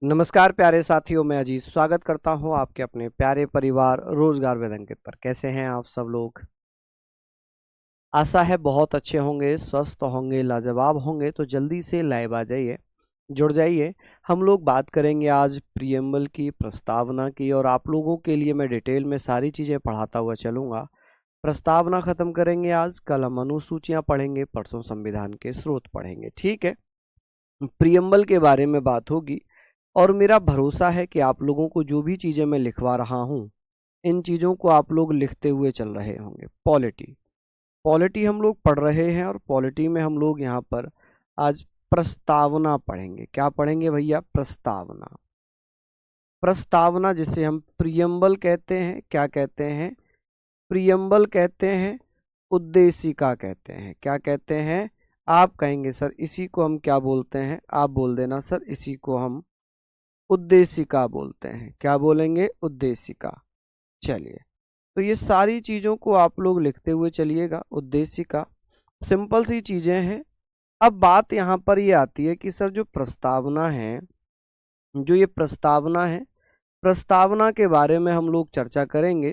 नमस्कार प्यारे साथियों, मैं अजीत स्वागत करता हूं आपके अपने प्यारे परिवार रोजगार वेद अंकित पर। कैसे हैं आप सब लोग? आशा है बहुत अच्छे होंगे, स्वस्थ होंगे, लाजवाब होंगे। तो जल्दी से लाइव आ जाइए, जुड़ जाइए। हम लोग बात करेंगे आज प्रियम्बल की, प्रस्तावना की, और आप लोगों के लिए मैं डिटेल में सारी चीज़ें पढ़ाता हुआ चलूँगा। प्रस्तावना खत्म करेंगे आज, कल हम अनुसूचियाँ पढ़ेंगे, परसों संविधान के स्रोत पढ़ेंगे। ठीक है, प्रियम्बल के बारे में बात होगी। और मेरा भरोसा है कि आप लोगों को जो भी चीज़ें मैं लिखवा रहा हूँ, इन चीज़ों को आप लोग लिखते हुए चल रहे होंगे। पॉलिटी पॉलिटी हम लोग पढ़ रहे हैं, और पॉलिटी में हम लोग यहाँ पर आज प्रस्तावना पढ़ेंगे। क्या पढ़ेंगे भैया? प्रस्तावना। प्रस्तावना जिसे हम प्रियम्बल कहते हैं। क्या कहते हैं? प्रियम्बल कहते हैं। उद्देशिका कहते हैं। क्या कहते हैं? आप कहेंगे सर इसी को हम क्या बोलते हैं? आप बोल देना सर इसी को हम उद्देशिका बोलते हैं। क्या बोलेंगे? उद्देशिका। चलिए, तो ये सारी चीज़ों को आप लोग लिखते हुए चलिएगा। उद्देशिका सिंपल सी चीज़ें हैं। अब बात यहाँ पर ये आती है कि सर जो प्रस्तावना है, प्रस्तावना के बारे में हम लोग चर्चा करेंगे।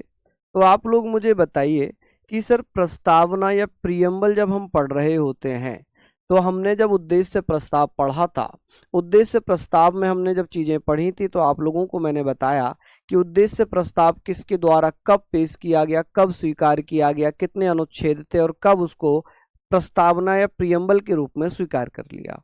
तो आप लोग मुझे बताइए कि सर प्रस्तावना या प्रियम्बल जब हम पढ़ रहे होते हैं, तो हमने जब उद्देश्य प्रस्ताव पढ़ा था, उद्देश्य प्रस्ताव में हमने जब चीज़ें पढ़ी थी, तो आप लोगों को मैंने बताया कि उद्देश्य प्रस्ताव किसके द्वारा कब पेश किया गया, कब स्वीकार किया गया, कितने अनुच्छेद थे, और कब उसको प्रस्तावना या प्रियम्बल के रूप में स्वीकार कर लिया।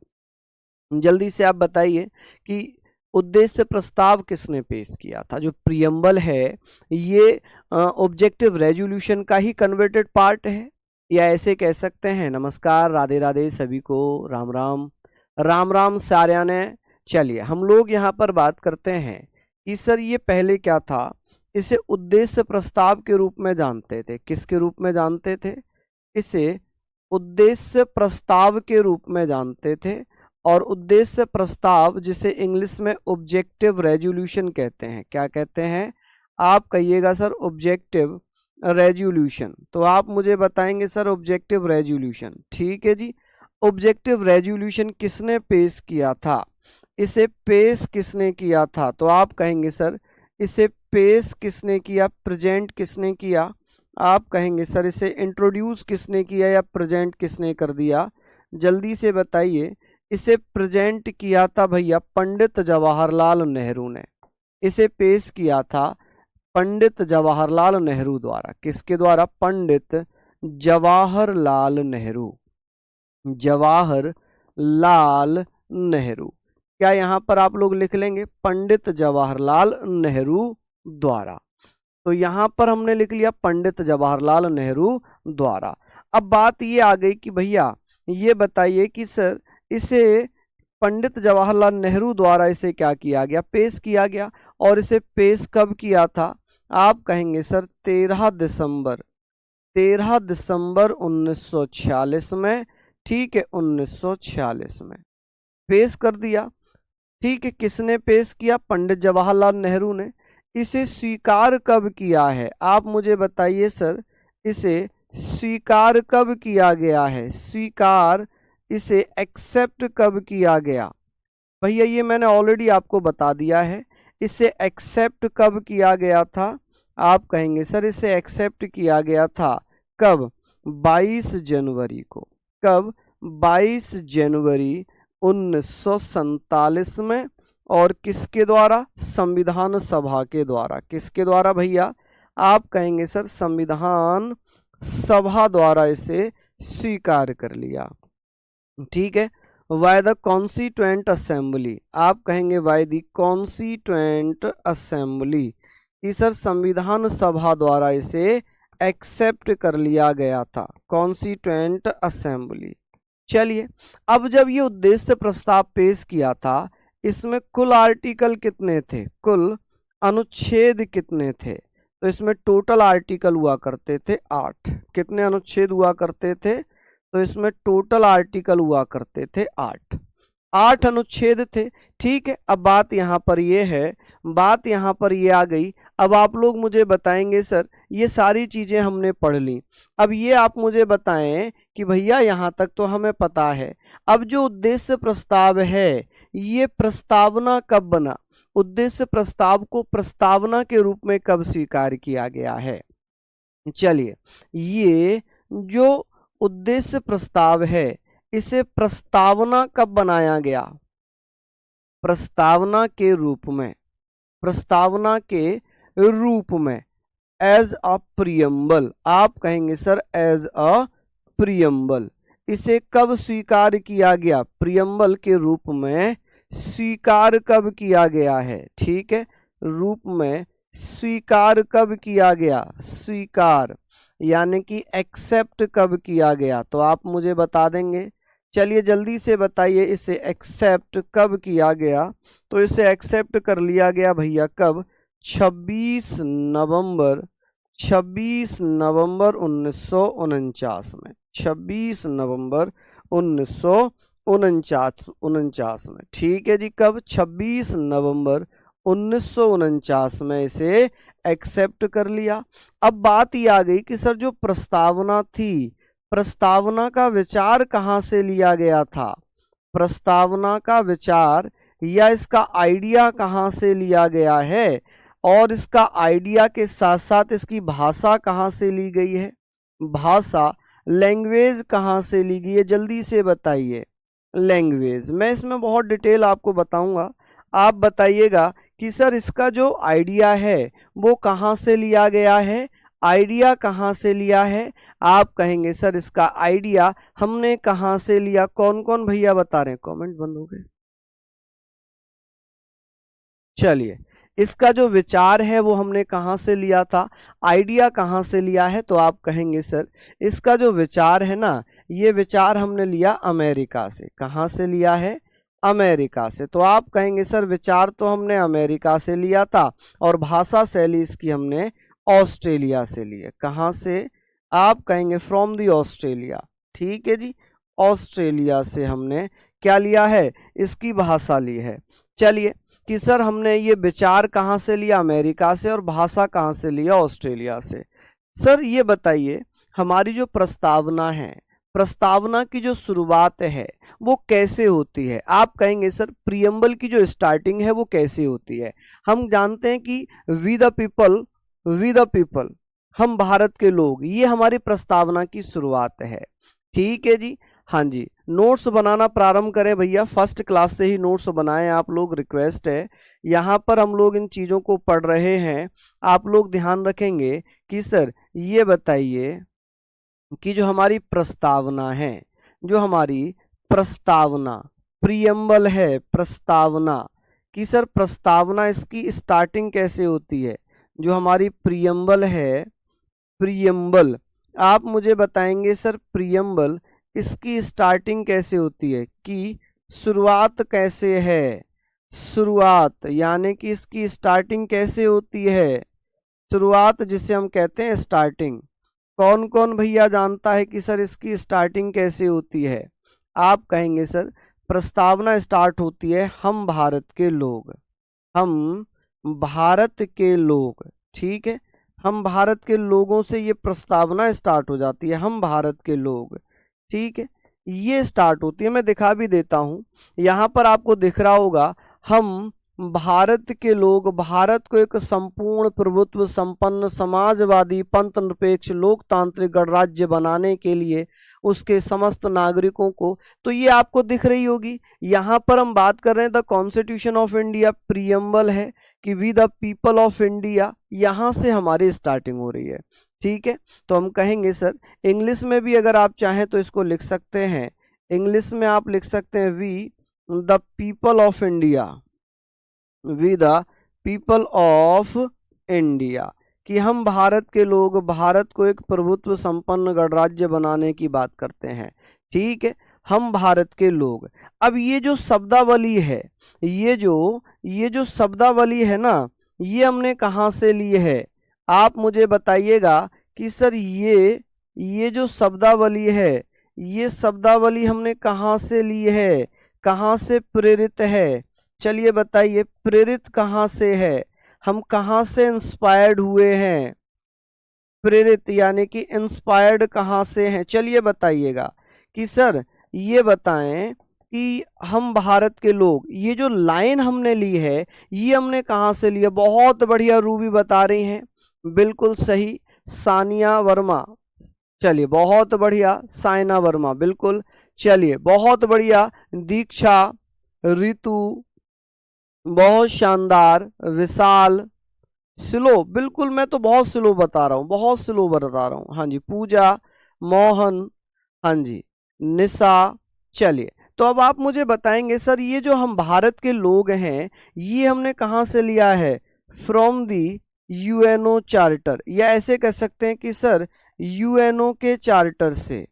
जल्दी से आप बताइए कि उद्देश्य प्रस्ताव किसने पेश किया था? जो प्रियम्बल है, ये ऑब्जेक्टिव रेजोल्यूशन का ही कन्वर्टेड पार्ट है, या ऐसे कह सकते हैं। नमस्कार, राधे राधे सभी को, राम राम, राम राम सार्या ने। चलिए, हम लोग यहाँ पर बात करते हैं कि सर ये पहले क्या था। इसे उद्देश्य प्रस्ताव के रूप में जानते थे। किसके रूप में जानते थे? इसे उद्देश्य प्रस्ताव के रूप में जानते थे। और उद्देश्य प्रस्ताव जिसे इंग्लिश में ऑब्जेक्टिव रेजोल्यूशन कहते हैं। क्या कहते हैं? आप कहिएगा सर ऑब्जेक्टिव रेजोल्यूशन। तो आप मुझे बताएंगे सर ऑब्जेक्टिव रेजोल्यूशन। ठीक है जी। ऑब्जेक्टिव रेजोल्यूशन किसने पेश किया था? इसे पेश किसने किया था? तो आप कहेंगे सर इसे पेश किसने किया, प्रेजेंट किसने किया? आप कहेंगे सर इसे इंट्रोड्यूस किसने किया या प्रेजेंट किसने कर दिया? जल्दी से बताइए। इसे प्रेजेंट किया था भैया पंडित जवाहरलाल नेहरू ने। इसे पेश किया था पंडित जवाहरलाल नेहरू द्वारा। किसके द्वारा? पंडित जवाहरलाल नेहरू। जवाहरलाल नेहरू। क्या यहाँ पर आप लोग लिख लेंगे? पंडित जवाहरलाल नेहरू द्वारा। तो यहाँ पर हमने लिख लिया पंडित जवाहरलाल नेहरू द्वारा। अब बात ये आ गई कि भैया ये बताइए कि सर इसे पंडित जवाहरलाल नेहरू द्वारा इसे क्या किया गया? पेश किया गया। और इसे पेश कब किया था? आप कहेंगे सर 13 दिसंबर 1946 में। ठीक है, 1946 में पेश कर दिया। ठीक है, किसने पेश किया? पंडित जवाहरलाल नेहरू ने। इसे स्वीकार कब किया है? आप मुझे बताइए सर इसे स्वीकार कब किया गया है? स्वीकार, इसे एक्सेप्ट कब किया गया? भैया ये मैंने ऑलरेडी आपको बता दिया है। इसे एक्सेप्ट कब किया गया था? आप कहेंगे सर इसे एक्सेप्ट किया गया था कब? 22 जनवरी को। कब? 22 जनवरी 1947 में। और किसके द्वारा? संविधान सभा के द्वारा। किसके द्वारा भैया? आप कहेंगे सर संविधान सभा द्वारा इसे स्वीकार कर लिया। ठीक है, बाय द कॉन्स्टिट्यूएंट असेंबली। आप कहेंगे बाय द कॉन्स्टिट्यूएंट असेंबली। कि सर संविधान सभा द्वारा इसे एक्सेप्ट कर लिया गया था, कॉन्स्टिट्यूएंट असेंबली। चलिए, अब जब ये उद्देश्य प्रस्ताव पेश किया था, इसमें कुल आर्टिकल कितने थे? कुल अनुच्छेद कितने थे? तो इसमें टोटल आर्टिकल हुआ करते थे 8। कितने अनुच्छेद हुआ करते थे? तो इसमें टोटल आर्टिकल हुआ करते थे 8 अनुच्छेद थे। ठीक है, अब बात यहाँ पर ये है, बात यहाँ पर ये आ गई। अब आप लोग मुझे बताएंगे सर ये सारी चीज़ें हमने पढ़ ली, अब ये आप मुझे बताएं कि भैया यहाँ तक तो हमें पता है, अब जो उद्देश्य प्रस्ताव है ये प्रस्तावना कब बना, उद्देश्य प्रस्ताव को प्रस्तावना के रूप में कब स्वीकार किया गया है। चलिए, ये जो उद्देश्य प्रस्ताव है इसे प्रस्तावना कब बनाया गया, प्रस्तावना के रूप में, प्रस्तावना के रूप में, एज अ प्रियम्बल। आप कहेंगे सर एज अ प्रियम्बल। इसे कब स्वीकार किया गया, प्रियम्बल के रूप में स्वीकार कब किया गया है, ठीक है, रूप में स्वीकार कब किया गया, स्वीकार यानी कि एक्सेप्ट कब किया गया, तो आप मुझे बता देंगे। चलिए जल्दी से बताइए, इसे एक्सेप्ट कब किया गया, तो इसे एक्सेप्ट कर लिया गया भैया कब, 26 नवंबर 1949 में, 26 नवंबर 1949 में, ठीक है जी। कब, 26 नवंबर 1949 में इसे एक्सेप्ट कर लिया। अब बात ये आ गई कि सर जो प्रस्तावना थी, प्रस्तावना का विचार कहाँ से लिया गया था, प्रस्तावना का विचार या इसका आइडिया कहाँ से लिया गया है, और इसका आइडिया के साथ साथ इसकी भाषा कहाँ से ली गई है, भाषा लैंग्वेज कहाँ से ली गई है, जल्दी से बताइए। लैंग्वेज, मैं इसमें बहुत डिटेल आपको बताऊंगा, आप बताइएगा कि सर इसका जो आइडिया है वो कहाँ से लिया गया है, आइडिया कहाँ से लिया है। आप कहेंगे सर इसका आइडिया हमने कहाँ से लिया, कौन कौन भैया बता रहे हैं, कमेंट बंद हो गए। चलिए, इसका जो विचार है वो हमने कहाँ से लिया था, आइडिया कहाँ से लिया है, तो आप कहेंगे सर इसका जो विचार है ना, ये विचार हमने लिया अमेरिका से। कहाँ से लिया है, अमेरिका से। तो आप कहेंगे सर विचार तो हमने अमेरिका से लिया था और भाषा शैली इसकी हमने ऑस्ट्रेलिया से ली है। कहाँ से, आप कहेंगे फ्रॉम दी ऑस्ट्रेलिया, ठीक है जी, ऑस्ट्रेलिया से हमने क्या लिया है, इसकी भाषा ली है। चलिए कि सर हमने ये विचार कहाँ से लिया, अमेरिका से, और भाषा कहाँ से लिया, ऑस्ट्रेलिया से। सर ये बताइए हमारी जो प्रस्तावना है, प्रस्तावना की जो शुरुआत है वो कैसे होती है। आप कहेंगे सर प्रियम्बल की जो स्टार्टिंग है वो कैसे होती है। हम जानते हैं कि वी द पीपल, हम भारत के लोग, ये हमारी प्रस्तावना की शुरुआत है, ठीक है जी। हाँ जी, नोट्स बनाना प्रारंभ करें भैया, फर्स्ट क्लास से ही नोट्स बनाएं आप लोग, रिक्वेस्ट है। यहाँ पर हम लोग इन चीज़ों को पढ़ रहे हैं, आप लोग ध्यान रखेंगे कि सर ये बताइए कि जो हमारी प्रस्तावना है, जो हमारी प्रस्तावना प्रियम्बल है, प्रस्तावना कि सर प्रस्तावना इसकी स्टार्टिंग कैसे होती है। जो हमारी प्रियम्बल है, प्रियम्बल, आप मुझे बताएंगे सर प्रियम्बल इसकी स्टार्टिंग कैसे होती है, कि शुरुआत कैसे है, शुरुआत यानी कि इसकी स्टार्टिंग कैसे होती है, शुरुआत जिसे हम कहते हैं स्टार्टिंग। कौन कौन भैया जानता है कि सर इसकी स्टार्टिंग कैसे होती है। आप कहेंगे सर प्रस्तावना स्टार्ट होती है हम भारत के लोग, हम भारत के लोग, ठीक है, हम भारत के लोगों से ये प्रस्तावना स्टार्ट हो जाती है, हम भारत के लोग, ठीक है, ये स्टार्ट होती है। मैं दिखा भी देता हूँ, यहाँ पर आपको दिख रहा होगा, हम भारत के लोग भारत को एक संपूर्ण प्रभुत्व संपन्न समाजवादी पंथ निरपेक्ष लोकतांत्रिक गणराज्य बनाने के लिए उसके समस्त नागरिकों को, तो ये आपको दिख रही होगी। यहाँ पर हम बात कर रहे हैं the constitution of India, preamble है कि we the people of India, यहाँ से हमारी स्टार्टिंग हो रही है, ठीक है। तो हम कहेंगे सर इंग्लिश में भी अगर आप चाहें तो इसको लिख सकते हैं, इंग्लिश में आप लिख सकते हैं we the people of India, we the people of India, कि हम भारत के लोग भारत को एक प्रभुत्व संपन्न गणराज्य बनाने की बात करते हैं, ठीक है, हम भारत के लोग। अब ये जो शब्दावली है, ये जो शब्दावली है ना, ये हमने कहाँ से ली है। आप मुझे बताइएगा कि सर ये जो शब्दावली है, ये शब्दावली हमने कहाँ से ली है, कहाँ से प्रेरित है। चलिए बताइए प्रेरित कहाँ से है, हम कहाँ से इंस्पायर्ड हुए हैं, प्रेरित यानी कि इंस्पायर्ड कहाँ से हैं। चलिए बताइएगा कि सर ये बताएं कि हम भारत के लोग, ये जो लाइन हमने ली है ये हमने कहाँ से लिया? बहुत बढ़िया, रूबी बता रही हैं, बिल्कुल सही, सानिया वर्मा। चलिए बहुत बढ़िया, साइना वर्मा, बिल्कुल। चलिए बहुत बढ़िया, दीक्षा, रितु, बहुत शानदार, विशाल, स्लो, बिल्कुल मैं तो बहुत स्लो बता रहा हूँ, बहुत स्लो बता रहा हूँ। हाँ जी, पूजा, मोहन, हाँ जी, निशा। चलिए, तो अब आप मुझे बताएंगे सर, ये जो हम भारत के लोग हैं ये हमने कहाँ से लिया है? फ्रॉम दी यूएनओ चार्टर, या ऐसे कह सकते हैं कि सर यूएनओ के चार्टर से,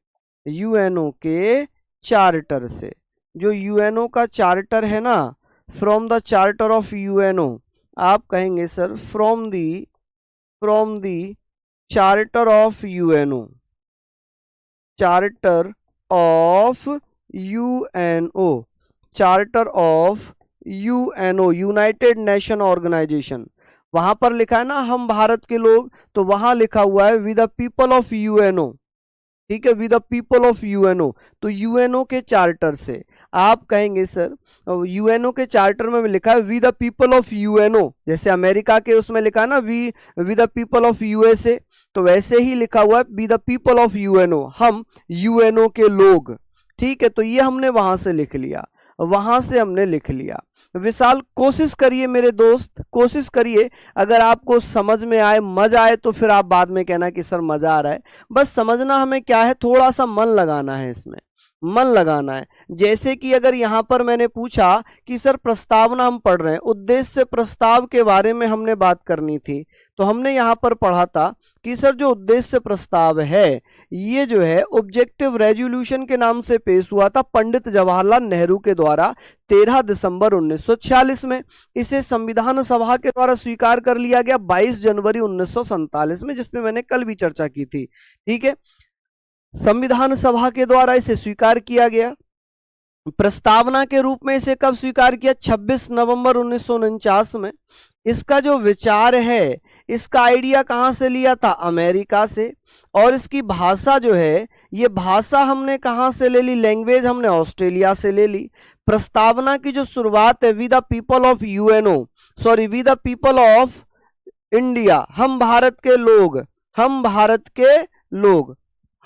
यूएनओ के चार्टर से। जो यूएनओ का चार्टर है ना, from the charter of UNO, आप कहेंगे sir from the charter of UNO, charter of UNO, charter of UNO, united nation organisation. वहां पर लिखा है ना हम भारत के लोग, तो वहां लिखा हुआ है we the people of UNO. ठीक है, with the people of UNO, तो यूएनओ के चार्टर से आप कहेंगे सर, यूएनओ के चार्टर में लिखा है we the people of UNO, जैसे अमेरिका के उसमें लिखा है ना we the people of USA, तो वैसे ही लिखा हुआ है we the people of UNO, हम यूएनओ के लोग। ठीक है, तो ये हमने वहां से लिख लिया, वहां से हमने लिख लिया। विशाल, कोशिश करिए मेरे दोस्त, कोशिश करिए, अगर आपको समझ में आए, मजा आए, तो फिर आप बाद में कहना कि सर मजा आ रहा है। बस समझना हमें क्या है, थोड़ा सा मन लगाना है इसमें, मन लगाना है। जैसे कि अगर यहाँ पर मैंने पूछा कि सर प्रस्तावना हम पढ़ रहे हैं, उद्देश्य प्रस्ताव के बारे में हमने बात करनी थी, तो हमने यहाँ पर पढ़ा था कि सर जो उद्देश्य प्रस्ताव है ये जो है ऑब्जेक्टिव रेजोल्यूशन के नाम से पेश हुआ था पंडित जवाहरलाल नेहरू के द्वारा 13 दिसंबर 1946 में। इसे संविधान सभा के द्वारा स्वीकार कर लिया गया 22 जनवरी 1947 में, जिसमें मैंने कल भी चर्चा की थी। ठीक है, संविधान सभा के द्वारा इसे स्वीकार किया गया। प्रस्तावना के रूप में इसे कब स्वीकार किया? 26 नवंबर 1949 में। इसका जो विचार है, इसका आइडिया कहां से लिया था? अमेरिका से। और इसकी भाषा जो है, ये भाषा हमने कहां से ले ली? लैंग्वेज हमने ऑस्ट्रेलिया से ले ली। प्रस्तावना की जो शुरुआत है we the people of UNO, sorry we the people of India, हम भारत के लोग, हम भारत के लोग,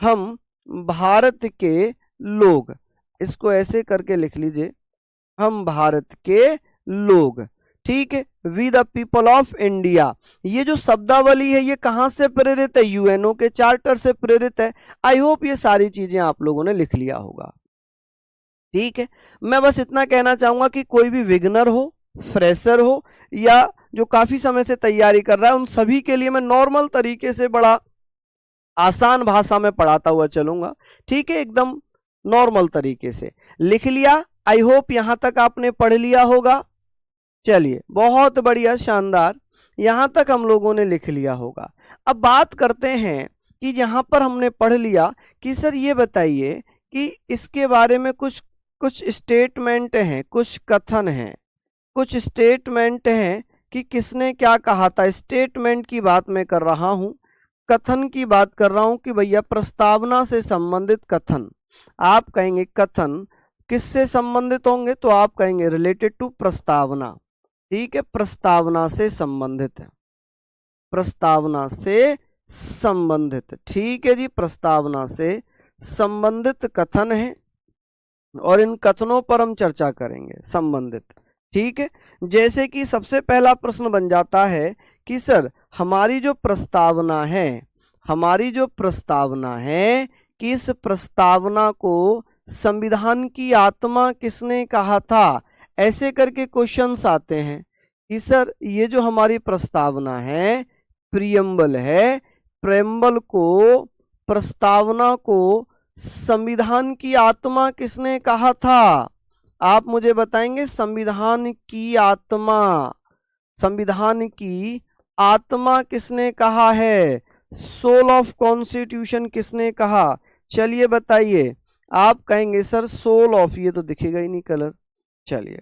हम भारत के लोग, इसको ऐसे करके लिख लीजिए, हम भारत के लोग। ठीक है, we the people of India, ये जो शब्दावली है ये कहां से प्रेरित है? यूएनओ के चार्टर से प्रेरित है। आई होप ये सारी चीजें आप लोगों ने लिख लिया होगा। ठीक है, मैं बस इतना कहना चाहूंगा कि कोई भी बिगिनर हो, फ्रेशर हो, या जो काफी समय से तैयारी कर रहा है, उन सभी के लिए मैं नॉर्मल तरीके से बड़ा आसान भाषा में पढ़ाता हुआ चलूंगा। ठीक है, एकदम नॉर्मल तरीके से लिख लिया। आई होप यहां तक आपने पढ़ लिया होगा। चलिए बहुत बढ़िया, शानदार, यहां तक हम लोगों ने लिख लिया होगा। अब बात करते हैं कि यहां पर हमने पढ़ लिया कि सर ये बताइए कि इसके बारे में कुछ कुछ स्टेटमेंट हैं, कुछ कथन हैं, कुछ स्टेटमेंट हैं कि किसने क्या कहा था। स्टेटमेंट की बात मैं कर रहा हूं, कथन की बात कर रहा हूं कि भैया प्रस्तावना से संबंधित कथन। आप कहेंगे कथन किससे संबंधित होंगे? तो आप कहेंगे रिलेटेड टू प्रस्तावना। ठीक है, प्रस्तावना से संबंधित है, प्रस्तावना से संबंधित। ठीक है जी, प्रस्तावना से संबंधित कथन है और इन कथनों पर हम चर्चा करेंगे, संबंधित। ठीक है, जैसे कि सबसे पहला प्रश्न बन जाता है कि सर हमारी जो प्रस्तावना है, हमारी जो प्रस्तावना है, कि इस प्रस्तावना को संविधान की आत्मा किसने कहा था? ऐसे करके क्वेश्चंस आते हैं कि सर ये जो हमारी प्रस्तावना है, प्रियम्बल है, प्रेम्बल को, प्रस्तावना को संविधान की आत्मा किसने कहा था? आप मुझे बताएंगे संविधान की आत्मा, संविधान की आत्मा किसने कहा है? सोल ऑफ कॉन्स्टिट्यूशन किसने कहा? चलिए बताइए। आप कहेंगे सर सोल ऑफ, ये तो दिखेगा ही नहीं कलर, चलिए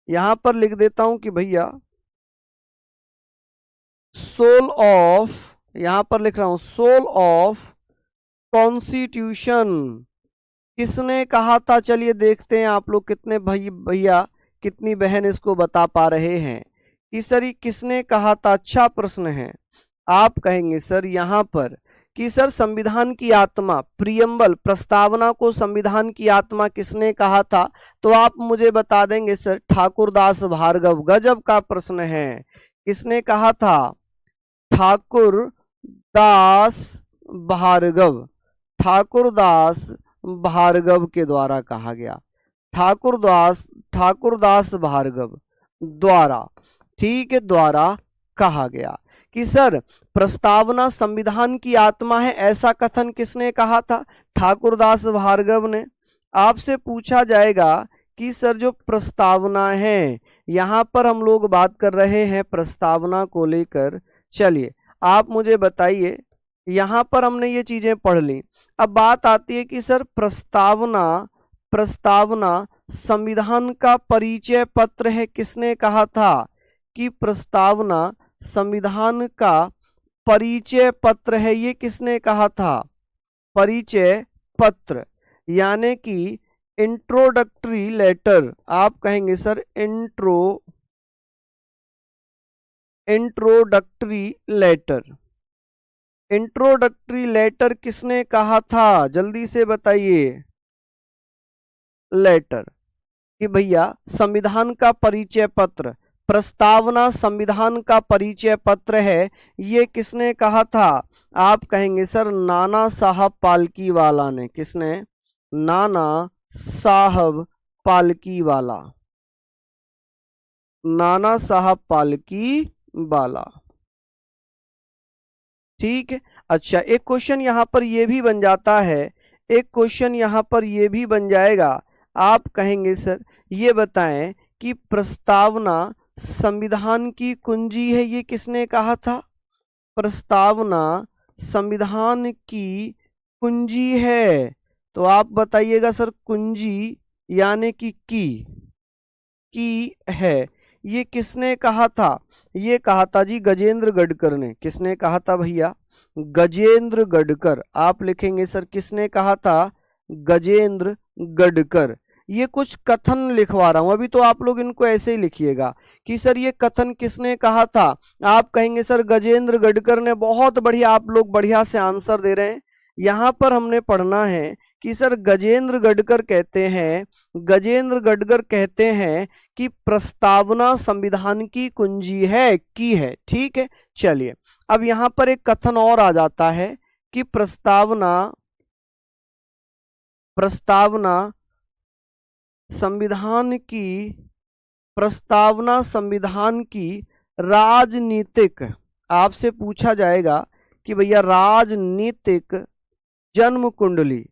यहां पर लिख देता हूं कि भैया सोल ऑफ, यहां पर लिख रहा हूं सोल ऑफ कॉन्स्टिट्यूशन किसने कहा था? चलिए देखते हैं आप लोग कितने भैया कितनी बहन इसको बता पा रहे हैं कि सर ये किसने कहा था। अच्छा प्रश्न है। आप कहेंगे सर यहाँ पर कि सर संविधान की आत्मा प्रियम्बल प्रस्तावना को संविधान की आत्मा किसने कहा था? तो आप मुझे बता देंगे सर ठाकुरदास भार्गव। गजब का प्रश्न है। किसने कहा था? ठाकुरदास भार्गव। ठाकुरदास भार्गव के द्वारा कहा गया। ठाकुरदास भार्गव द्वारा, ठीक है, द्वारा कहा गया कि सर प्रस्तावना संविधान की आत्मा है। ऐसा कथन किसने कहा था? ठाकुरदास भार्गव ने। आपसे पूछा जाएगा कि सर जो प्रस्तावना है, यहाँ पर हम लोग बात कर रहे हैं प्रस्तावना को लेकर। चलिए आप मुझे बताइए, यहाँ पर हमने ये चीजें पढ़ ली। अब बात आती है कि सर प्रस्तावना संविधान का परिचय पत्र है। किसने कहा था कि प्रस्तावना संविधान का परिचय पत्र है? ये किसने कहा था? परिचय पत्र यानी कि इंट्रोडक्टरी लेटर। आप कहेंगे sir introductory letter. Introductory letter किसने कहा था? जल्दी से बताइए। लेटर कि भैया संविधान का परिचय पत्र, प्रस्तावना संविधान का परिचय पत्र है, ये किसने कहा था? आप कहेंगे सर नाना साहब पालकीवाला ने। किसने? नाना साहब पालकीवाला। नाना साहब पालकीवाला, ठीक है। अच्छा, एक क्वेश्चन यहां पर यह भी बन जाता है, एक क्वेश्चन यहां पर यह भी बन जाएगा। आप कहेंगे सर ये बताएं कि प्रस्तावना संविधान की कुंजी है, ये किसने कहा था? प्रस्तावना संविधान की कुंजी है। तो आप बताइएगा सर कुंजी यानी कि की है, ये किसने कहा था? ये कहा था जी गजेंद्र गडकर ने। किसने कहा था भैया? गजेंद्र गडकर। आप लिखेंगे सर किसने कहा था? गजेंद्र गडकर। ये कुछ कथन लिखवा रहा हूं, अभी तो आप लोग इनको ऐसे ही लिखिएगा कि सर ये कथन किसने कहा था। आप कहेंगे सर गजेंद्र गडकर ने। बहुत बढ़िया, आप लोग बढ़िया से आंसर दे रहे हैं। यहां पर हमने पढ़ना है कि सर गजेंद्र गडकर कहते हैं कि प्रस्तावना संविधान की कुंजी है, की है, ठीक है। चलिए अब यहां पर एक कथन और आ जाता है कि प्रस्तावना संविधान की राजनीतिक, आपसे पूछा जाएगा कि भैया राजनीतिक जन्म कुंडली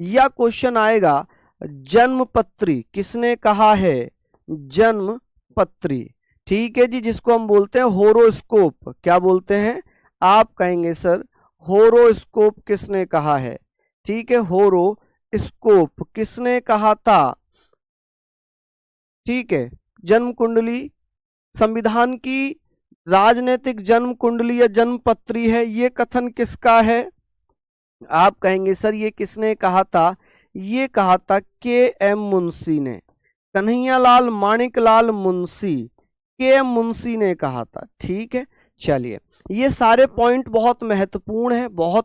या क्वेश्चन आएगा जन्मपत्री। किसने कहा है? जन्मपत्री, ठीक है जी, जिसको हम बोलते हैं होरोस्कोप। क्या बोलते हैं? आप कहेंगे सर होरोस्कोप किसने कहा है? ठीक है, होरोस्कोप किसने कहा था? ठीक है, जन्म कुंडली संविधान की राजनीतिक जन्म कुंडली या जन्मपत्री है, ये कथन किसका है? आप कहेंगे सर ये किसने कहा था? ये कहा था के.एम. मुंशी ने। कन्हैयालाल माणिकलाल मुंशी, के.एम. मुंशी ने कहा था, ठीक है। चलिए ये सारे पॉइंट बहुत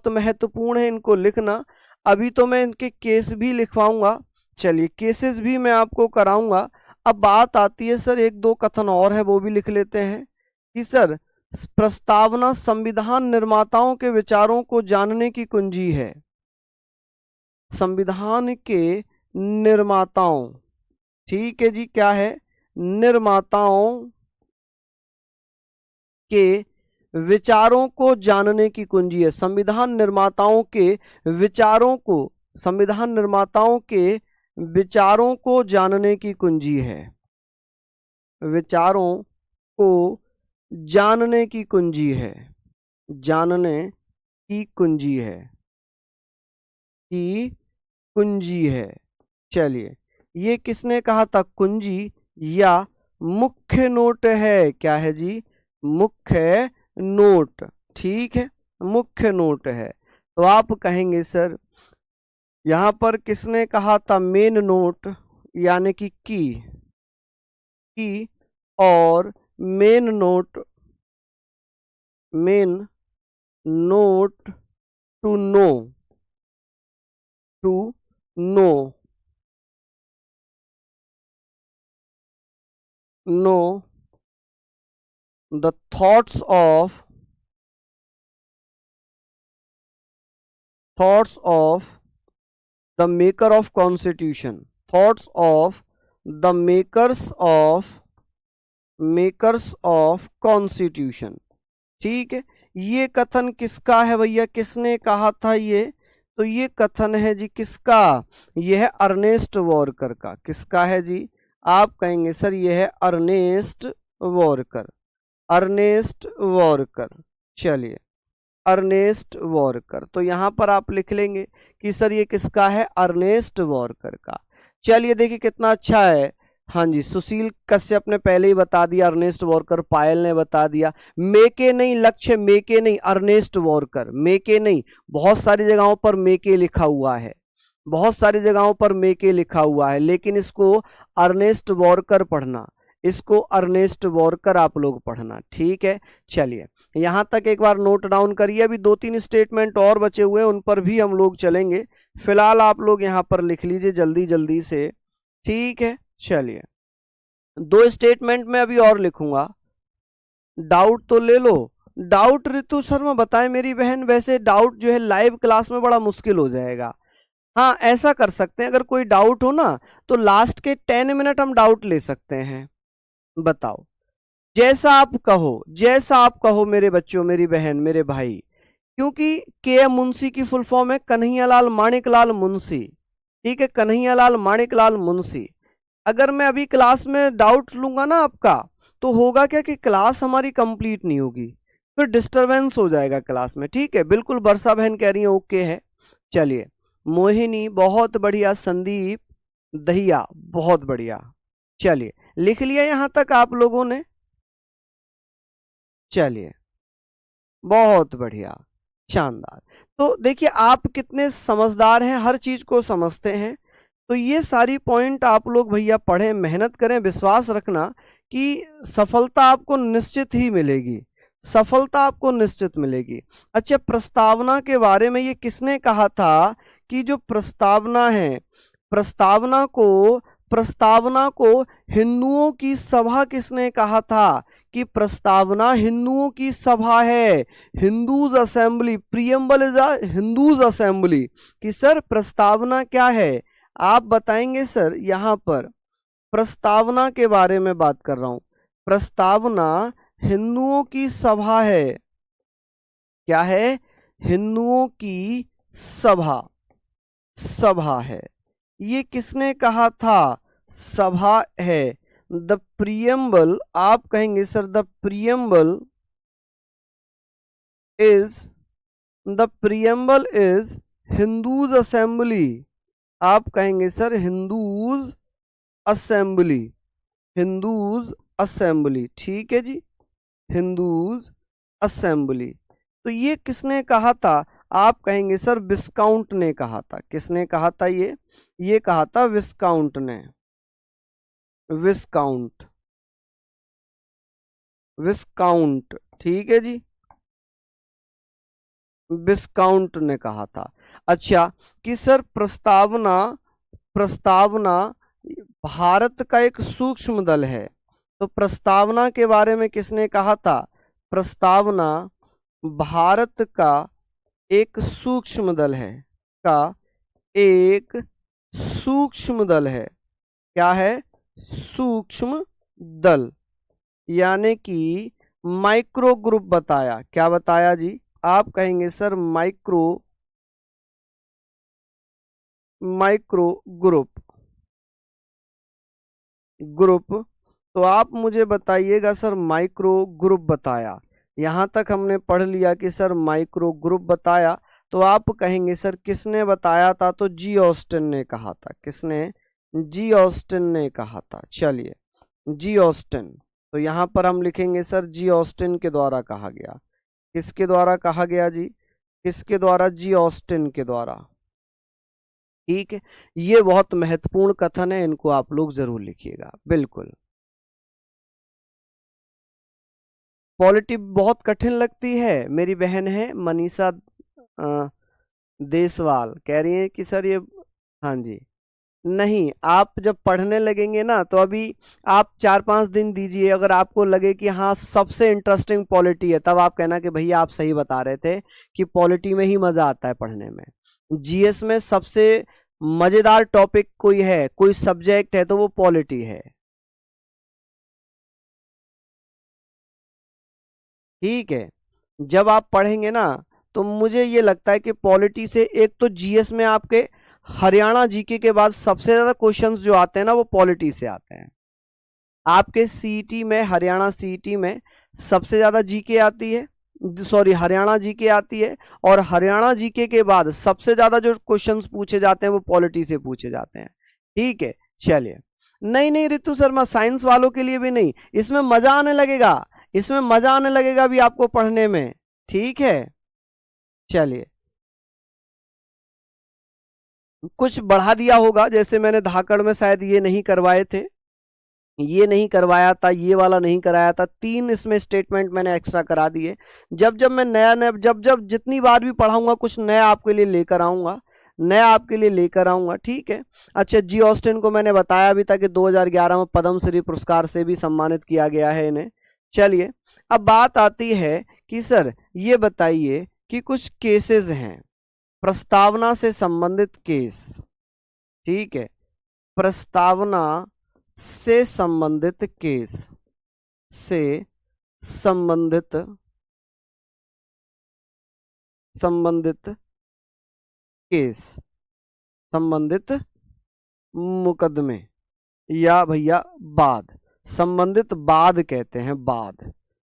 महत्वपूर्ण है, इनको लिखना। अभी तो मैं इनके केस भी लिखवाऊंगा, चलिए केसेस भी मैं आपको कराऊंगा। अब बात आती है सर एक दो कथन और है, वो भी लिख लेते हैं कि सर प्रस्तावना संविधान निर्माताओं के विचारों को जानने की कुंजी है। संविधान के निर्माताओं, ठीक है जी, क्या है? निर्माताओं के विचारों को जानने की कुंजी है। संविधान निर्माताओं के विचारों को जानने की कुंजी है। विचारों को जानने की कुंजी है, कुंजी है। चलिए ये किसने कहा था? कुंजी या मुख्य नोट है। क्या है जी? मुख्य नोट, ठीक है। मुख्य नोट है। तो आप कहेंगे सर यहाँ पर किसने कहा था मेन नोट यानी कि की और main note to know the thoughts of the maker of constitution, thoughts of the makers of constitution। ठीक है, ये कथन किसका है भैया, किसने कहा था ये? तो ये कथन है जी किसका, ये है अर्नेस्ट वॉरकर का। किसका है जी? आप कहेंगे सर ये है अर्नेस्ट वॉरकर। चलिए अर्नेस्ट वॉरकर, तो यहां पर आप लिख लेंगे कि सर ये किसका है, अर्नेस्ट वॉरकर का। चलिए देखिए कितना अच्छा है। हाँ जी, सुशील कश्यप ने पहले ही बता दिया, अर्नेस्ट वॉरकर, पायल ने बता दिया। मेके नहीं, लक्ष्य मेके नहीं, अर्नेस्ट वॉरकर, मेके नहीं। बहुत सारी जगहों पर मेके लिखा हुआ है, लेकिन इसको अर्नेस्ट वॉरकर पढ़ना, इसको अर्नेस्ट वॉरकर आप लोग पढ़ना। ठीक है, चलिए यहां तक एक बार नोट डाउन करिए। अभी 2-3 स्टेटमेंट और बचे हुए हैं, उन पर भी हम लोग चलेंगे। फिलहाल आप लोग यहां पर लिख लीजिए जल्दी जल्दी से। ठीक है, चलिए 2 स्टेटमेंट में अभी और लिखूंगा। डाउट तो ले लो। डाउट ऋतु शर्मा बताएं मेरी बहन, वैसे डाउट जो है लाइव क्लास में बड़ा मुश्किल हो जाएगा। हाँ ऐसा कर सकते हैं, अगर कोई डाउट हो ना तो लास्ट के 10 मिनट हम डाउट ले सकते हैं। बताओ, जैसा आप कहो मेरे बच्चों, मेरी बहन, मेरे भाई। क्योंकि के मुंशी की फुल फॉर्म है कन्हैयालाल माणिकलाल मुंशी। ठीक है, कन्हैयालाल माणिकलाल मुंशी। अगर मैं अभी क्लास में डाउट लूंगा ना आपका, तो होगा क्या कि क्लास हमारी कंप्लीट नहीं होगी, फिर डिस्टरबेंस हो जाएगा क्लास में। ठीक है, बिल्कुल वर्षा बहन कह रही है ओके है। चलिए मोहिनी बहुत बढ़िया, संदीप दहिया बहुत बढ़िया। चलिए लिख लिया यहां तक आप लोगों ने? चलिए बहुत बढ़िया, शानदार। तो देखिए आप कितने समझदार हैं, हर चीज को समझते हैं। तो ये सारी पॉइंट आप लोग भैया पढ़ें, मेहनत करें, विश्वास रखना कि सफलता आपको निश्चित ही मिलेगी, अच्छा, प्रस्तावना के बारे में ये किसने कहा था कि जो प्रस्तावना है, प्रस्तावना को हिंदुओं की सभा किसने कहा था कि प्रस्तावना हिंदुओं की सभा है, Hindus assembly, preamble is a Hindus assembly. कि सर प्रस्तावना क्या है, आप बताएंगे सर? यहां पर प्रस्तावना के बारे में बात कर रहा हूं, प्रस्तावना हिंदुओं की सभा है। क्या है? हिंदुओं की सभा है। ये किसने कहा था? सभा है। द प्रियम्बल, आप कहेंगे sir the preamble is Hindus assembly. आप कहेंगे सर हिंदूज असेंबली। ठीक है जी, हिंदूज असेंबली। तो ये किसने कहा था? आप कहेंगे सर विस्काउंट ने कहा था। किसने कहा था? ये कहा था विस्काउंट ने। विस्काउंट, ठीक है जी, विस्काउंट ने कहा था। अच्छा, कि सर प्रस्तावना भारत का एक सूक्ष्म दल है। तो प्रस्तावना के बारे में किसने कहा था? प्रस्तावना भारत का एक सूक्ष्म दल है, क्या है? सूक्ष्म दल, यानी कि माइक्रो ग्रुप बताया। क्या बताया जी? आप कहेंगे सर माइक्रो ग्रुप। तो आप मुझे बताइएगा सर माइक्रो ग्रुप बताया। यहां तक हमने पढ़ लिया कि सर माइक्रो ग्रुप बताया। तो आप कहेंगे सर किसने बताया था? तो जी ऑस्टिन ने कहा था। किसने? जी ऑस्टिन ने कहा था। चलिए जी ऑस्टिन, तो यहां पर हम लिखेंगे सर जी ऑस्टिन के द्वारा कहा गया। किसके द्वारा कहा गया जी? किसके द्वारा जी? ऑस्टिन के द्वारा। ठीक है, ये बहुत महत्वपूर्ण कथन है, इनको आप लोग जरूर लिखिएगा। बिल्कुल, पॉलिटी बहुत कठिन लगती है। मेरी बहन है मनीषा देसवाल, कह रही है कि सर ये, हाँ जी, नहीं, आप जब पढ़ने लगेंगे ना तो अभी आप 4-5 दिन दीजिए, अगर आपको लगे कि हाँ सबसे इंटरेस्टिंग पॉलिटी है, तब आप कहना कि भैया आप सही बता रहे थे कि पॉलिटी में ही मजा आता है पढ़ने में। जीएस में सबसे मजेदार टॉपिक कोई है, कोई सब्जेक्ट है तो वो पॉलिटी है। ठीक है, जब आप पढ़ेंगे ना तो मुझे ये लगता है कि पॉलिटी से एक तो जीएस में आपके हरियाणा जीके के बाद सबसे ज्यादा क्वेश्चंस जो आते हैं ना वो पॉलिटी से आते हैं। आपके सीईटी में, हरियाणा सीईटी में सबसे ज्यादा जीके आती है, सॉरी हरियाणा जीके आती है, और हरियाणा जीके के बाद सबसे ज्यादा जो क्वेश्चंस पूछे जाते हैं वो पॉलिटी से पूछे जाते हैं। ठीक है, चलिए। नहीं नहीं रितु शर्मा, साइंस वालों के लिए भी नहीं, इसमें मजा आने लगेगा, इसमें मजा आने लगेगा भी आपको पढ़ने में। ठीक है, चलिए, कुछ बढ़ा दिया होगा, जैसे मैंने धाकड़ में शायद ये नहीं करवाए थे, ये नहीं करवाया था, ये वाला नहीं कराया था, 3 इसमें स्टेटमेंट मैंने एक्स्ट्रा करा दिए। जब जब मैं नया नया, जब जब जितनी बार भी पढ़ाऊंगा कुछ नया आपके लिए लेकर आऊंगा, नया आपके लिए लेकर आऊंगा। ठीक है, अच्छा, जी ऑस्टिन को मैंने बताया भी था कि 2011 में पद्मश्री पुरस्कार से भी सम्मानित किया गया है इन्हें। चलिए, अब बात आती है कि सर ये बताइए कि कुछ केसेस हैं, प्रस्तावना से संबंधित केस। ठीक है, प्रस्तावना से संबंधित केस, से संबंधित केस, संबंधित मुकदमे, या भैया वाद, संबंधित वाद कहते हैं, वाद,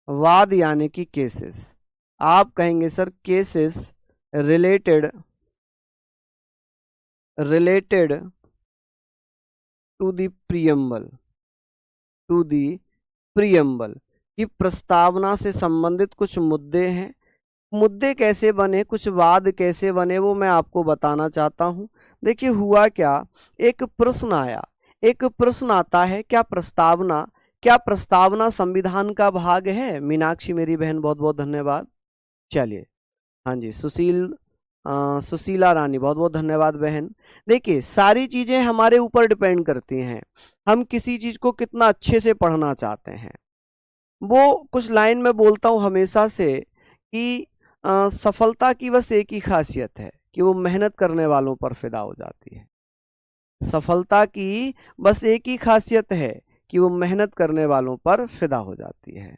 वाद यानी कि केसेस। आप कहेंगे sir cases related to the preamble, कि प्रस्तावना से संबंधित कुछ मुद्दे हैं। मुद्दे कैसे बने, कुछ वाद कैसे बने, वो मैं आपको बताना चाहता हूं। देखिए हुआ क्या, एक प्रश्न आया, एक प्रश्न आता है, क्या प्रस्तावना संविधान का भाग है? मीनाक्षी मेरी बहन, बहुत बहुत धन्यवाद। चलिए, हाँ जी, सुशीला रानी, बहुत बहुत धन्यवाद बहन। देखिए सारी चीजें हमारे ऊपर डिपेंड करती हैं, हम किसी चीज को कितना अच्छे से पढ़ना चाहते हैं। वो कुछ लाइन में बोलता हूं हमेशा से कि सफलता की बस एक ही खासियत है कि वो मेहनत करने वालों पर फिदा हो जाती है। सफलता की बस एक ही खासियत है कि वो मेहनत करने वालों पर फिदा हो जाती है।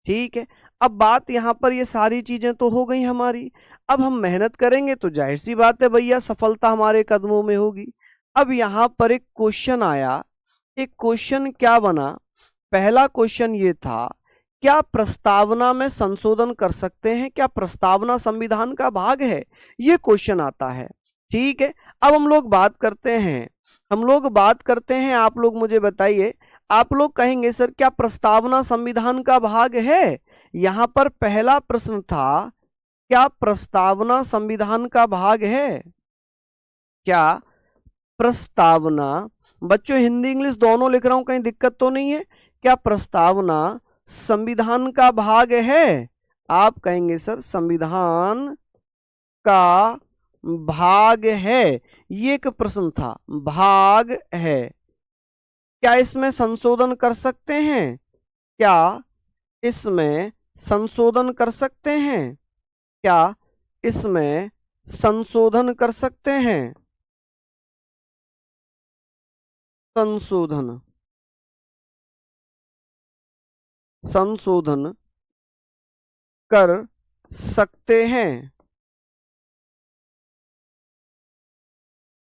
ठीक है, अब बात यहाँ पर, ये सारी चीजें तो हो गई हमारी, अब हम मेहनत करेंगे तो जाहिर सी बात है भैया सफलता हमारे कदमों में होगी। अब यहाँ पर एक क्वेश्चन आया, एक क्वेश्चन क्या बना, पहला क्वेश्चन ये था, क्या प्रस्तावना में संशोधन कर सकते हैं? क्या प्रस्तावना संविधान का भाग है? ये क्वेश्चन आता है। ठीक है, अब हम लोग बात करते हैं, आप लोग मुझे बताइए, आप लोग कहेंगे सर क्या प्रस्तावना संविधान का भाग है? यहां पर पहला प्रश्न था, क्या प्रस्तावना संविधान का भाग है? क्या प्रस्तावना, बच्चों हिंदी इंग्लिश दोनों लिख रहा हूं, कहीं दिक्कत तो नहीं है? क्या प्रस्तावना संविधान का भाग है? आप कहेंगे सर संविधान का भाग है, ये एक प्रश्न था, भाग है। क्या इसमें संशोधन कर सकते हैं? क्या इसमें संशोधन कर सकते हैं? क्या इसमें संशोधन कर सकते हैं? संशोधन कर सकते हैं,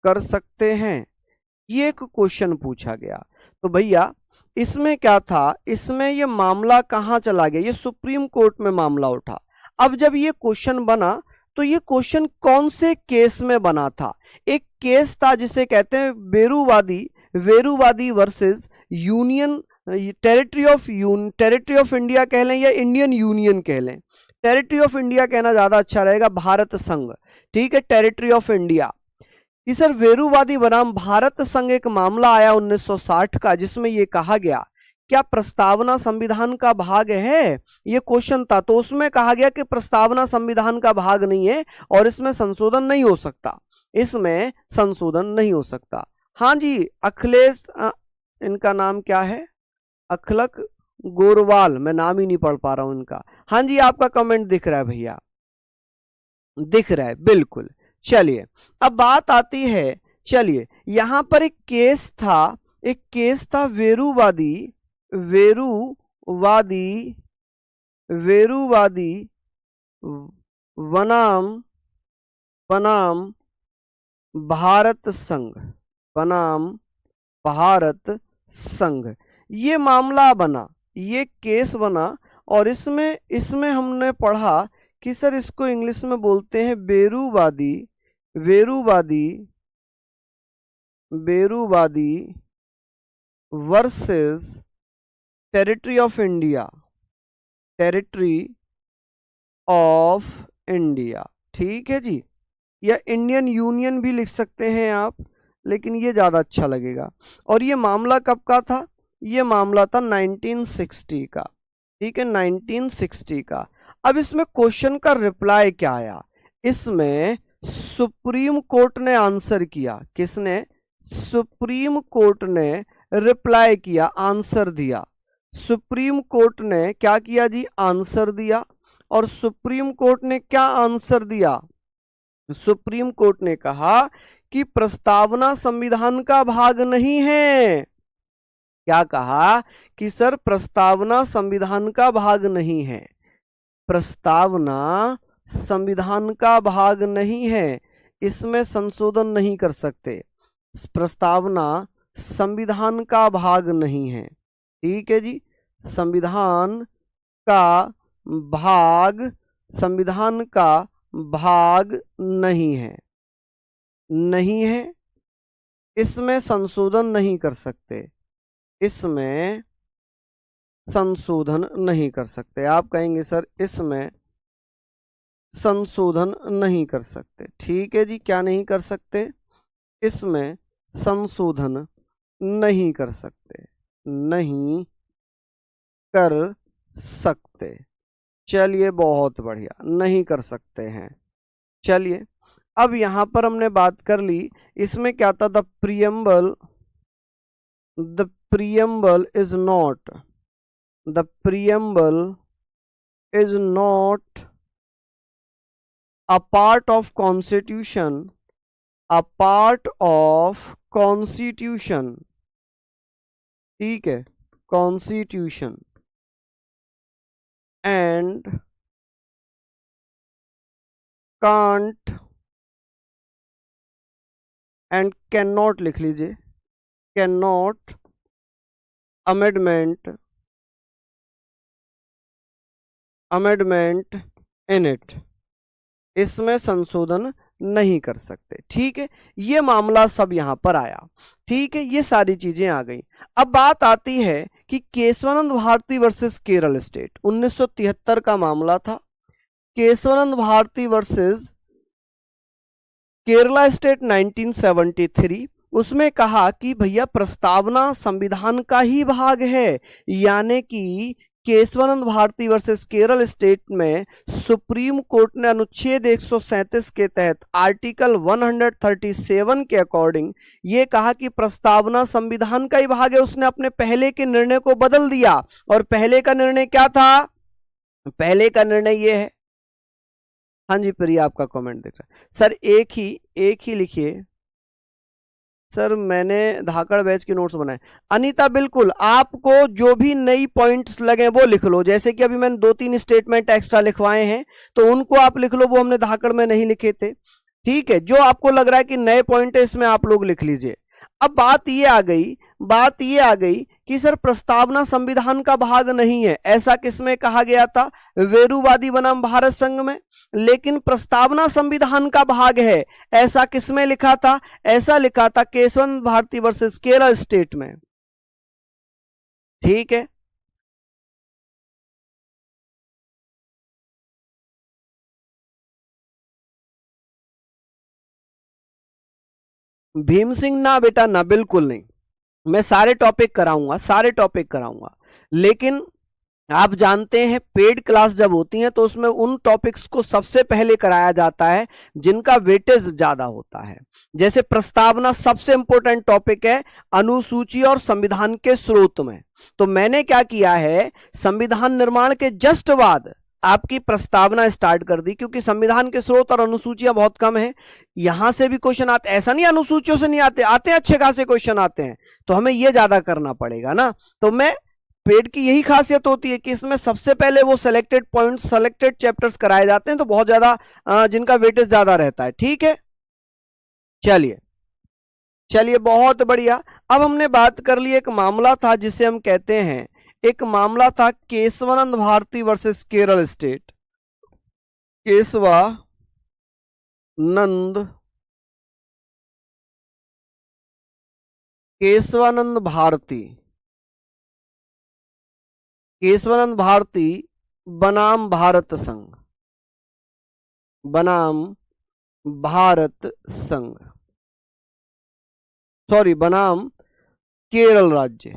कर सकते हैं, ये एक क्वेश्चन पूछा गया। तो भैया इसमें क्या था, इसमें ये मामला कहां चला गया, ये सुप्रीम कोर्ट में मामला उठा। अब जब ये क्वेश्चन बना तो ये क्वेश्चन कौन से केस में बना था? एक केस था जिसे कहते हैं वेरुवादी versus union territory of India कह लें या इंडियन यूनियन कह लें, टेरिटरी ऑफ इंडिया कहना ज्यादा अच्छा रहेगा, भारत संघ, ठीक है, टेरिटरी ऑफ इंडिया। कि सर वेरुवादी बनाम भारत संघ एक मामला आया 1960 का, जिसमें यह कहा गया क्या प्रस्तावना संविधान का भाग है, ये क्वेश्चन था। तो उसमें कहा गया कि प्रस्तावना संविधान का भाग नहीं है और इसमें संशोधन नहीं हो सकता, इसमें संशोधन नहीं हो सकता। हाँ जी, अखिलेश, इनका नाम क्या है, अखिलक गोरवाल, मैं नाम ही नहीं पढ़ पा रहा हूं इनका। हाँ जी, आपका कमेंट दिख रहा है भैया, दिख रहा है, बिल्कुल। चलिए अब बात आती है, चलिए यहां पर एक केस था वेरुवादी बनाम भारत संघ, ये मामला बना, ये केस बना। और इसमें हमने पढ़ा कि सर इसको इंग्लिश में बोलते हैं बेरूवादी वर्सेस टेरिटरी ऑफ इंडिया, ठीक है जी, या इंडियन यूनियन भी लिख सकते हैं आप, लेकिन ये ज्यादा अच्छा लगेगा। और ये मामला कब का था, ये मामला था 1960 का, ठीक है, 1960 का। अब इसमें क्वेश्चन का रिप्लाई क्या आया, इसमें सुप्रीम कोर्ट ने आंसर किया, किसने, सुप्रीम कोर्ट ने रिप्लाई किया, आंसर दिया। सुप्रीम कोर्ट ने क्या किया जी, आंसर दिया। और सुप्रीम कोर्ट ने क्या आंसर दिया, सुप्रीम कोर्ट ने कहा कि प्रस्तावना संविधान का भाग नहीं है। क्या कहा कि सर प्रस्तावना संविधान का भाग नहीं है, प्रस्तावना संविधान का भाग नहीं है, इसमें संशोधन नहीं कर सकते, प्रस्तावना संविधान का भाग नहीं है, ठीक है जी, संविधान का भाग नहीं है, इसमें संशोधन नहीं कर सकते, इसमें संशोधन नहीं कर सकते। आप कहेंगे सर इसमें संशोधन नहीं कर सकते, ठीक है जी, क्या नहीं कर सकते, इसमें संशोधन नहीं कर सकते, चलिए बहुत बढ़िया, नहीं कर सकते हैं। चलिए अब यहां पर हमने बात कर ली, इसमें क्या था, the preamble is not a part of constitution, ठीक है, constitution and cannot लिख लीजिए, cannot amendment in it, इसमें संशोधन नहीं कर सकते, ठीक है। ये मामला सब यहां पर आया, ठीक है, ये सारी चीजें आ गई। अब बात आती है कि केशवानंद भारती वर्सेस केरल स्टेट, 1973 का मामला था, केशवानंद भारती वर्सेस केरला स्टेट 1973। उसमें कहा कि भैया प्रस्तावना संविधान का ही भाग है, यानी कि केशवानंद भारती वर्सेस केरल स्टेट में सुप्रीम कोर्ट ने अनुच्छेद 137 के तहत आर्टिकल 137 के अकॉर्डिंग ये कहा कि प्रस्तावना संविधान का ही भाग है। उसने अपने पहले के निर्णय को बदल दिया, और पहले का निर्णय क्या था, पहले का निर्णय ये है। हाँ जी प्रिया, आपका कमेंट देख रहा है सर, एक ही लिखिए सर, मैंने धाकड़ बैच के नोट्स बनाए। अनीता बिल्कुल, आपको जो भी नई पॉइंट्स लगे वो लिख लो, जैसे कि अभी मैंने 2-3 स्टेटमेंट एक्स्ट्रा लिखवाए हैं तो उनको आप लिख लो, वो हमने धाकड़ में नहीं लिखे थे, ठीक है। जो आपको लग रहा है कि नए पॉइंट है इसमें आप लोग लिख लीजिए। अब बात ये आ गई कि सर प्रस्तावना संविधान का भाग नहीं है, ऐसा किसमें कहा गया था, वेरुवादी बनाम भारत संघ में। लेकिन प्रस्तावना संविधान का भाग है, ऐसा किसमें लिखा था, ऐसा लिखा था केशवानंद भारती वर्सेस केरल स्टेट में। ठीक है। भीम सिंह ना बेटा ना, बिल्कुल नहीं। मैं सारे टॉपिक कराऊंगा, सारे टॉपिक कराऊंगा, लेकिन आप जानते हैं पेड क्लास जब होती है तो उसमें उन टॉपिक्स को सबसे पहले कराया जाता है जिनका वेटेज ज्यादा होता है। जैसे प्रस्तावना सबसे इंपॉर्टेंट टॉपिक है अनुसूची और संविधान के स्रोत में। तो मैंने क्या किया है, संविधान निर्माण के जस्ट बाद आपकी प्रस्तावना स्टार्ट कर दी, क्योंकि संविधान के स्रोत और अनुसूचियां बहुत कम है। यहां से भी क्वेश्चन आते, ऐसा नहीं अनुसूचियों से नहीं आते, आते हैं अच्छे खासे क्वेश्चन आते हैं, तो हमें यह ज्यादा करना पड़ेगा ना। तो मैं पेड की यही खासियत होती है कि इसमें सबसे पहले वो सिलेक्टेड पॉइंट्स, सिलेक्टेड चैप्टर्स कराए जाते हैं, तो बहुत ज्यादा जिनका वेटेज ज्यादा रहता है। ठीक है, चलिए चलिए, बहुत बढ़िया। अब हमने बात कर ली, एक मामला था जिसे हम कहते हैं, एक मामला था केशवानंद भारती वर्सेस केरल स्टेट। केशवानंद केशवानंद भारती केशवानंद भारती बनाम भारत संघ, बनाम भारत संघ, सॉरी बनाम केरल राज्य,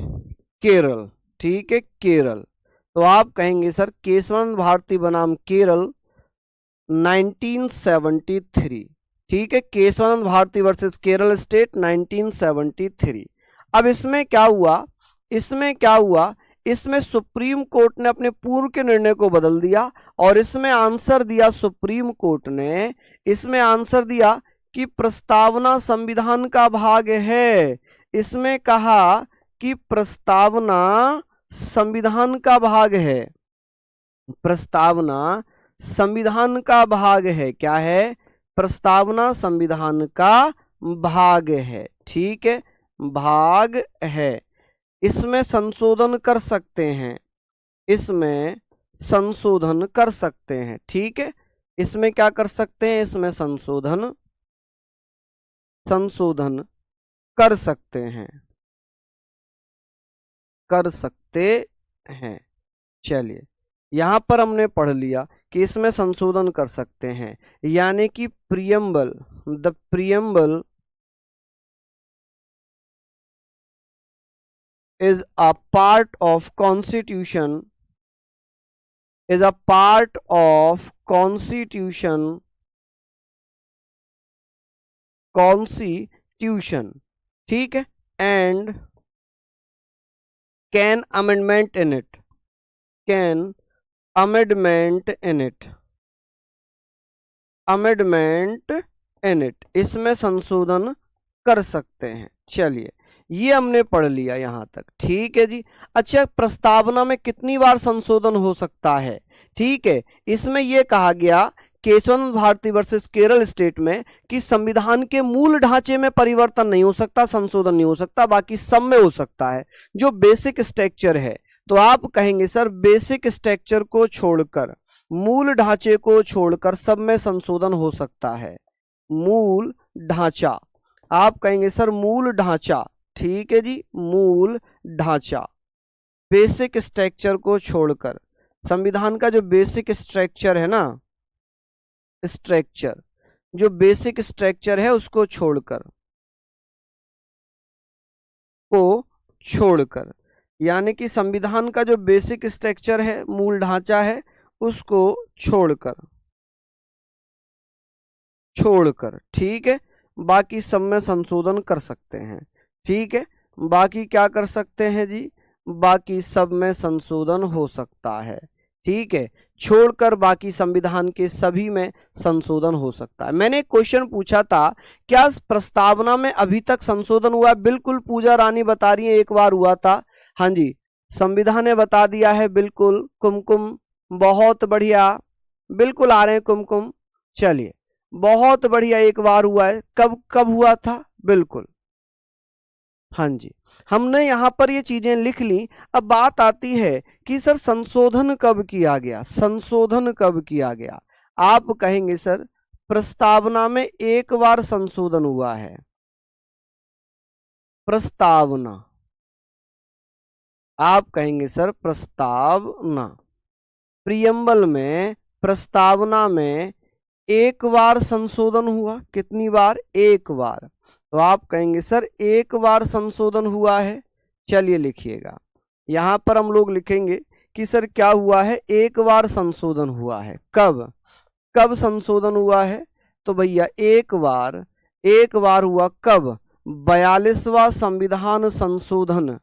केरल। ठीक है, केरल। तो आप कहेंगे सर केशवानंद भारती बनाम केरल 1973। ठीक है, केशवानंद भारती वर्सेस केरल स्टेट 1973। अब इसमें क्या हुआ, इसमें क्या हुआ, इसमें सुप्रीम कोर्ट ने अपने पूर्व के निर्णय को बदल दिया और इसमें आंसर दिया सुप्रीम कोर्ट ने, इसमें आंसर दिया कि प्रस्तावना संविधान का भाग है। इसमें कहा कि प्रस्तावना संविधान का भाग है, प्रस्तावना संविधान का भाग है। क्या है, प्रस्तावना संविधान का भाग है। ठीक है, भाग है। इसमें संशोधन कर सकते हैं, इसमें संशोधन कर सकते हैं। ठीक है, इसमें क्या कर सकते हैं, इसमें संशोधन संशोधन कर सकते हैं, कर सकते हैं। चलिए, यहां पर हमने पढ़ लिया कि इसमें संशोधन कर सकते हैं, यानी कि preamble, the preamble is a part of constitution, is a part of constitution, constitution। ठीक है, and can amendment in it, can amendment in it, amendment in it, इसमें संशोधन कर सकते हैं। चलिए, ये हमने पढ़ लिया यहां तक। ठीक है जी। अच्छा, प्रस्तावना में कितनी बार संशोधन हो सकता है? ठीक है, इसमें यह कहा गया केशवानंद भारती वर्सेस केरल स्टेट में कि संविधान के मूल ढांचे में परिवर्तन नहीं हो सकता, संशोधन नहीं हो सकता, बाकी सब में हो सकता है। जो बेसिक स्ट्रक्चर है, तो आप कहेंगे सर बेसिक स्ट्रक्चर को छोड़कर, मूल ढांचे को छोड़कर सब में संशोधन हो सकता है। मूल ढांचा, आप कहेंगे सर मूल ढांचा। ठीक है जी, मूल ढांचा, बेसिक स्ट्रक्चर को छोड़कर, संविधान का जो बेसिक स्ट्रक्चर है ना, स्ट्रक्चर, जो बेसिक स्ट्रक्चर है उसको छोड़कर, को छोड़कर, यानी कि संविधान का जो बेसिक स्ट्रक्चर है, मूल ढांचा है, उसको छोड़कर, छोड़कर। ठीक है, बाकी सब में संशोधन कर सकते हैं। ठीक है, बाकी क्या कर सकते हैं जी, बाकी सब में संशोधन हो सकता है। ठीक है, छोड़कर बाकी संविधान के सभी में संशोधन हो सकता है। मैंने एक क्वेश्चन पूछा था, क्या प्रस्तावना में अभी तक संशोधन हुआ है? बिल्कुल, पूजा रानी बता रही है एक बार हुआ था। हाँ जी, संविधान ने बता दिया है, बिल्कुल। कुमकुम, बहुत बढ़िया, बिल्कुल आ रहे हैं कुमकुम। चलिए, बहुत बढ़िया, एक बार हुआ है। कब कब हुआ था? बिल्कुल, हाँ जी, हमने यहां पर ये चीजें लिख ली। अब बात आती है कि सर संशोधन कब किया गया, संशोधन कब किया गया? आप कहेंगे सर प्रस्तावना में एक बार संशोधन हुआ है, प्रस्तावना आप कहेंगे सर प्रस्तावना। प्रियम्बल में, प्रस्तावना में एक बार संशोधन हुआ। कितनी बार? एक बार। तो आप कहेंगे सर एक बार संशोधन हुआ है। चलिए लिखिएगा, यहां पर हम लोग लिखेंगे कि सर क्या हुआ है, एक बार संशोधन हुआ है। कब? कब संशोधन हुआ है? तो भैया एक बार हुआ कब? 42वां संविधान संशोधन,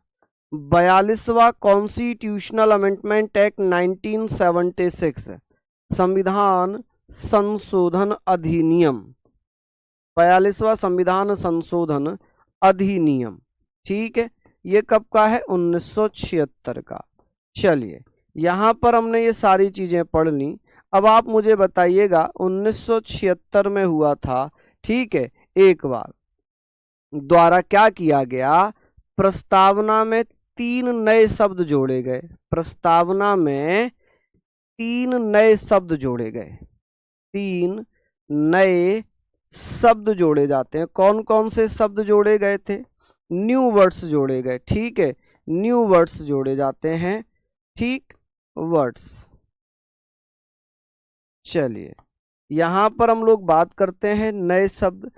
42वां कॉन्स्टिट्यूशनल अमेंडमेंट एक्ट 1976, संविधान संशोधन अधिनियम, 42वां संविधान संशोधन अधिनियम। ठीक है, ये कब का है? 1976 का। चलिए यहां पर हमने ये सारी चीजें पढ़ ली। अब आप मुझे बताइएगा 1976 में हुआ था, ठीक है, एक बार द्वारा क्या किया गया? प्रस्तावना में 3 नए शब्द जोड़े गए। प्रस्तावना में 3 नए शब्द जोड़े गए। 3 नए शब्द जोड़े जाते हैं। कौन कौन से शब्द जोड़े गए थे? न्यू वर्ड्स जोड़े गए। ठीक है, न्यू वर्ड्स जोड़े जाते हैं। ठीक, वर्ड्स। चलिए यहां पर हम लोग बात करते हैं नए शब्द।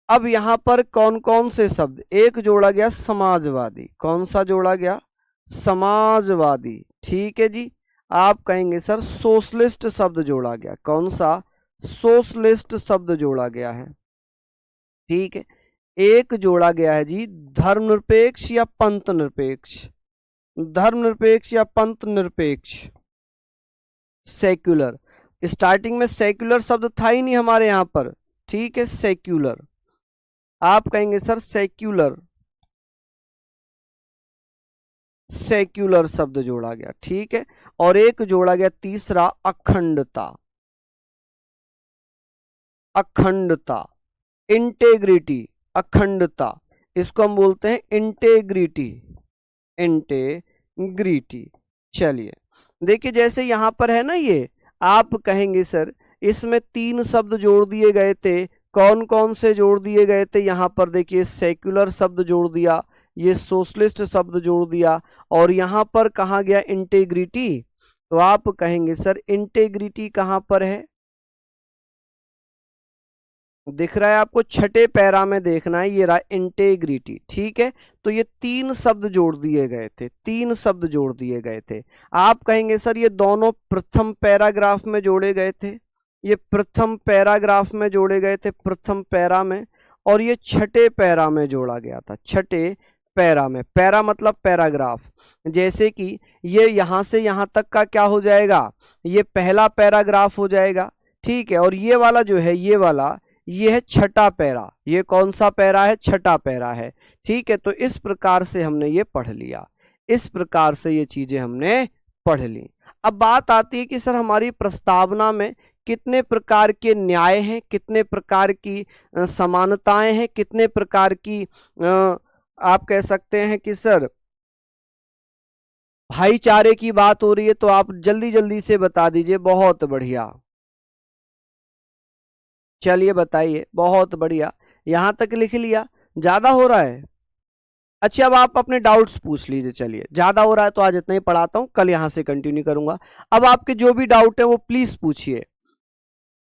अब यहां पर कौन कौन से शब्द? एक जोड़ा गया समाजवादी। कौन सा जोड़ा गया? समाजवादी। ठीक है जी। आप कहेंगे सर सोशलिस्ट शब्द जोड़ा गया। कौन सा? सोशलिस्ट शब्द जोड़ा गया है। ठीक है, एक जोड़ा गया है जी धर्मनिरपेक्ष या पंथ निरपेक्ष। धर्मनिरपेक्ष या पंथ निरपेक्ष, सेक्युलर। स्टार्टिंग में सेक्युलर शब्द था ही नहीं हमारे यहां पर। ठीक है, सेक्युलर। आप कहेंगे सर सेक्युलर, सेक्युलर शब्द जोड़ा गया। ठीक है, और एक जोड़ा गया तीसरा अखंडता। अखंडता, इंटेग्रिटी, अखंडता, इसको हम बोलते हैं इंटेग्रिटी। इंटेग्रिटी। चलिए देखिए जैसे यहां पर है ना, ये आप कहेंगे सर इसमें 3 शब्द जोड़ दिए गए थे। कौन कौन से जोड़ दिए गए थे? यहां पर देखिए सेक्युलर शब्द जोड़ दिया, ये सोशलिस्ट शब्द जोड़ दिया, और यहां पर कहा गया इंटेग्रिटी। तो आप कहेंगे सर इंटेग्रिटी कहां पर है? दिख रहा है आपको? छठे पैरा में देखना है, ये रहा इंटेग्रिटी। ठीक है, तो ये 3 शब्द जोड़ दिए गए थे। 3 शब्द जोड़ दिए गए थे। आप कहेंगे सर ये दोनों प्रथम पैराग्राफ में जोड़े गए थे। ये प्रथम पैराग्राफ में जोड़े गए थे, प्रथम पैरा में, और ये छठे पैरा में जोड़ा गया था। छठे पैरा में, पैरा मतलब पैराग्राफ। जैसे कि ये यहां से यहां तक का क्या हो जाएगा? ये पहला पैराग्राफ हो जाएगा। ठीक है, और ये वाला जो है, ये वाला, ये है छठा पैरा। ये कौन सा पैरा है? छठा पैरा है। ठीक है, तो इस प्रकार से हमने ये पढ़ लिया। इस प्रकार से ये चीजें हमने पढ़ ली। अब बात आती है कि सर हमारी प्रस्तावना में कितने प्रकार के न्याय हैं, कितने प्रकार की समानताएं हैं, कितने प्रकार की आप कह सकते हैं कि सर भाईचारे की बात हो रही है। तो आप जल्दी जल्दी से बता दीजिए। बहुत बढ़िया, चलिए बताइए। बहुत बढ़िया, यहां तक लिख लिया। ज्यादा हो रहा है? अच्छा, अब आप अपने डाउट्स पूछ लीजिए। चलिए ज्यादा हो रहा है तो आज इतना ही पढ़ाता हूं, कल यहां से कंटिन्यू करूंगा। अब आपके जो भी डाउट है वो प्लीज पूछिए।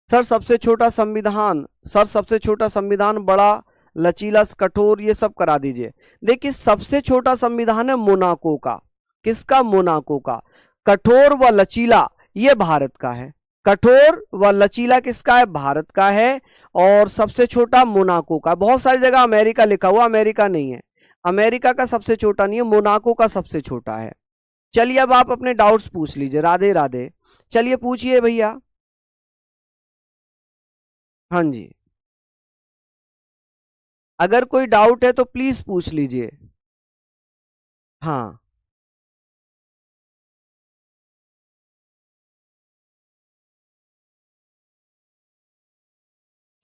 सर सबसे छोटा संविधान, सर सबसे छोटा संविधान बड़ा, लचीला, कठोर, ये सब करा दीजिए। देखिए सबसे छोटा संविधान है मोनाको का। किसका? मोनाको का। कठोर व लचीला ये भारत का है। कठोर व लचीला किसका है? भारत का है। और सबसे छोटा मोनाको का। बहुत सारी जगह अमेरिका लिखा हुआ, अमेरिका नहीं है। अमेरिका का सबसे छोटा नहीं है, मोनाको का सबसे छोटा है। चलिए अब आप अपने डाउट्स पूछ लीजिए। राधे राधे। चलिए पूछिए भैया। हाँ जी, अगर कोई डाउट है तो प्लीज पूछ लीजिए। हाँ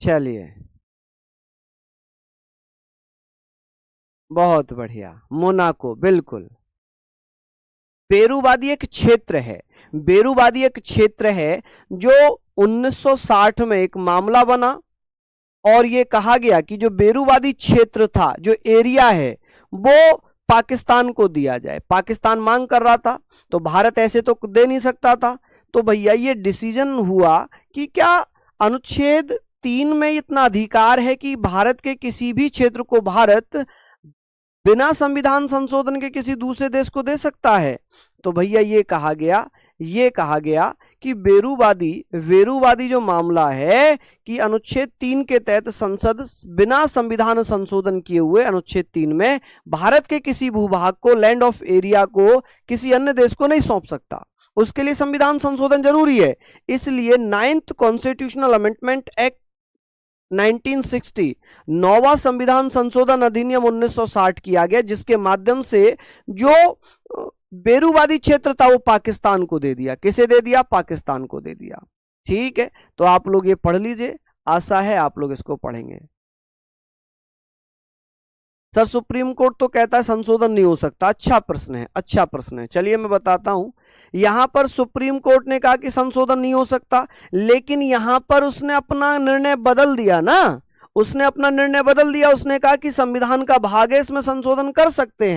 चलिए, बहुत बढ़िया। मोनाको, बिल्कुल। पेरूवादी एक क्षेत्र है। बेरूवादी एक क्षेत्र है जो 1960 में एक मामला बना, और ये कहा गया कि जो बेरूवादी क्षेत्र था, जो एरिया है, वो पाकिस्तान को दिया जाए। पाकिस्तान मांग कर रहा था तो भारत ऐसे तो दे नहीं सकता था। तो भैया ये डिसीजन हुआ कि क्या अनुच्छेद 3 में इतना अधिकार है कि भारत के किसी भी क्षेत्र को भारत बिना संविधान संशोधन के किसी दूसरे देश को दे सकता है। तो भैया ये कहा गया कि वेरूवादी जो मामला है कि अनुच्छेद 3 के तहत संसद बिना संविधान संशोधन किए हुए अनुच्छेद 3 में भारत के किसी भूभाग को, लैंड ऑफ एरिया को किसी अन्य देश को नहीं सौंप सकता। उसके लिए संविधान संशोधन जरूरी है। इसलिए 9th कॉन्स्टिट्यूशनल अमेंडमेंट एक्ट 1960 नौवां संविधान संशोधन अधिनियम 1960 किया गया, जिसके माध्यम से जो बेरूवादी क्षेत्र था वो पाकिस्तान को दे दिया। किसे दे दिया? पाकिस्तान को दे दिया। ठीक है, तो आप लोग ये पढ़ लीजिए, आशा है आप लोग इसको पढ़ेंगे। सर सुप्रीम कोर्ट तो कहता है संशोधन नहीं हो सकता। अच्छा प्रश्न है। चलिए मैं बताता हूं। यहां पर सुप्रीम कोर्ट ने कहा कि संशोधन नहीं हो सकता, लेकिन यहां पर उसने अपना निर्णय बदल दिया ना। उसने कहा कि संविधान का भाग है, इसमें संशोधन कर सकते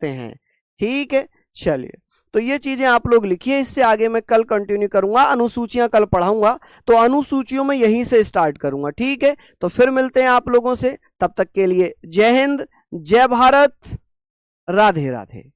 हैं। ठीक है, चलिए तो ये चीजें आप लोग लिखिए। इससे आगे मैं कल कंटिन्यू करूंगा, अनुसूचियां कल पढ़ाऊंगा, तो अनुसूचियों में यहीं से स्टार्ट करूंगा। ठीक है, तो फिर मिलते हैं आप लोगों से। तब तक के लिए जय हिंद, जय भारत, राधे राधे।